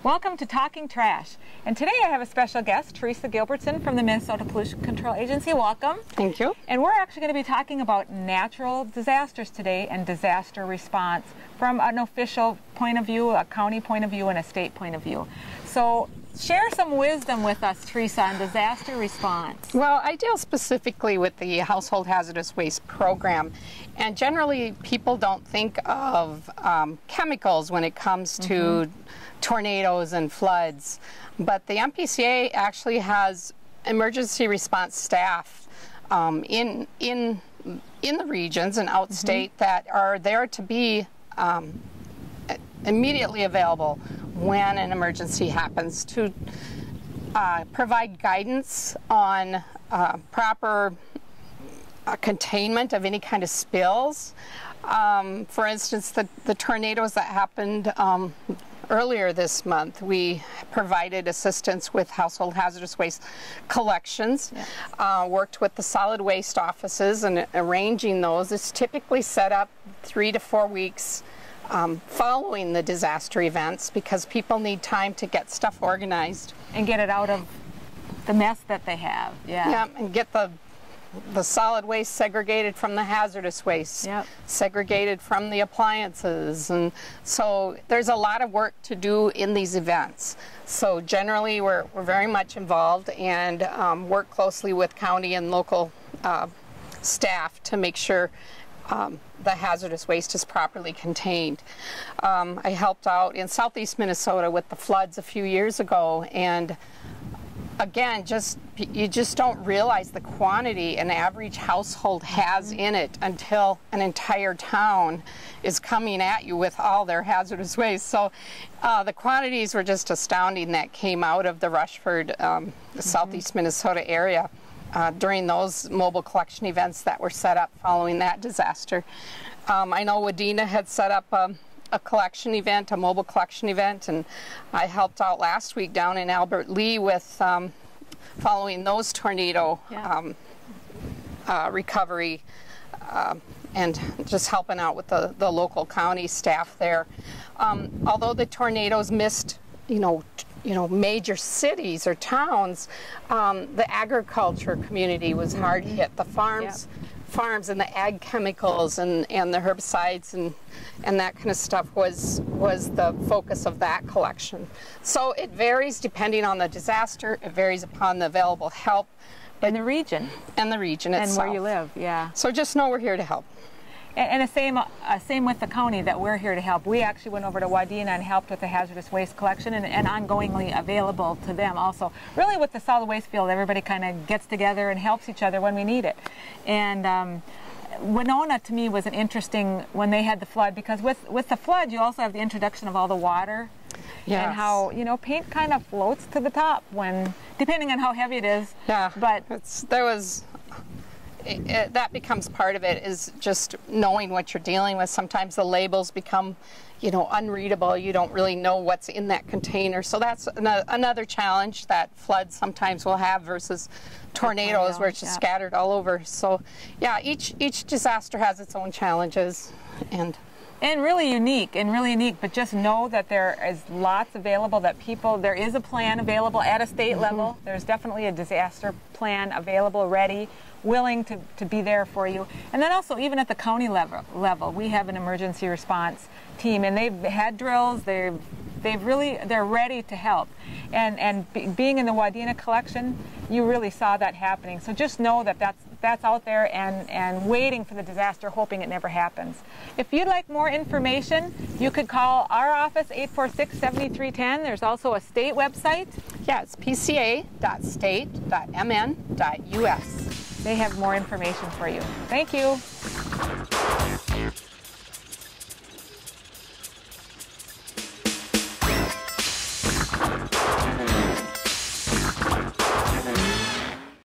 Welcome to Talking Trash. And today I have a special guest, Teresa Gilbertson from the Minnesota Pollution Control Agency. Welcome. Thank you. And we're actually going to be talking about natural disasters today and disaster response from an official point of view, a county point of view, and a state point of view. So share some wisdom with us, Teresa, on disaster response. Well, I deal specifically with the Household Hazardous Waste Program, and generally people don't think of chemicals when it comes to tornadoes and floods, but the MPCA actually has emergency response staff in the regions and outstate that are there to be immediately available when an emergency happens, to provide guidance on proper containment of any kind of spills. For instance, the tornadoes that happened earlier this month, we provided assistance with household hazardous waste collections, worked with the solid waste offices and arranging those. It's typically set up 3 to 4 weeks following the disaster events, because people need time to get stuff organized. And get it out of the mess that they have. Yeah, and get the solid waste segregated from the hazardous waste, segregated from the appliances. And so there's a lot of work to do in these events. So generally we're very much involved and work closely with county and local staff to make sure the hazardous waste is properly contained. I helped out in southeast Minnesota with the floods a few years ago, and again, you just don't realize the quantity an average household has in it until an entire town is coming at you with all their hazardous waste. So the quantities were just astounding that came out of the Rushford, southeast Minnesota area during those mobile collection events that were set up following that disaster. I know Wadena had set up a collection event, a mobile collection event, and I helped out last week down in Albert Lea with following those tornado recovery and just helping out with the local county staff there. Although the tornadoes missed, major cities or towns, the agriculture community was hard hit. The farms and the ag chemicals and the herbicides and that kind of stuff was the focus of that collection. So it varies depending on the disaster. It varies upon the available help. And the region. And the region itself. And where you live, yeah. So just know we're here to help. And the same with the county, that we're here to help. We actually went over to Wadena and helped with the hazardous waste collection and ongoingly available to them also. Really with the solid waste field, everybody kind of gets together and helps each other when we need it. And Winona to me was an interesting, when they had the flood, because with the flood you also have the introduction of all the water. Yes. And how, paint kind of floats to the top when, depending on how heavy it is. Yeah, but that becomes part of it, is just knowing what you're dealing with. Sometimes the labels become, unreadable. You don't really know what's in that container. So that's another challenge that floods sometimes will have versus tornadoes, where it's just scattered all over. So yeah, each disaster has its own challenges. And really unique, but just know that there is lots available, that there is a plan available at a state level. There's definitely a disaster plan available, ready, willing to be there for you. And then also, even at the county level, we have an emergency response team, and they've had drills, they're ready to help. And being in the Wadena collection, you really saw that happening. So just know that that's out there and waiting for the disaster, hoping it never happens. If you'd like more information, you could call our office, 846-7310. There's also a state website. Yeah, it's pca.state.mn.us. They have more information for you. Thank you.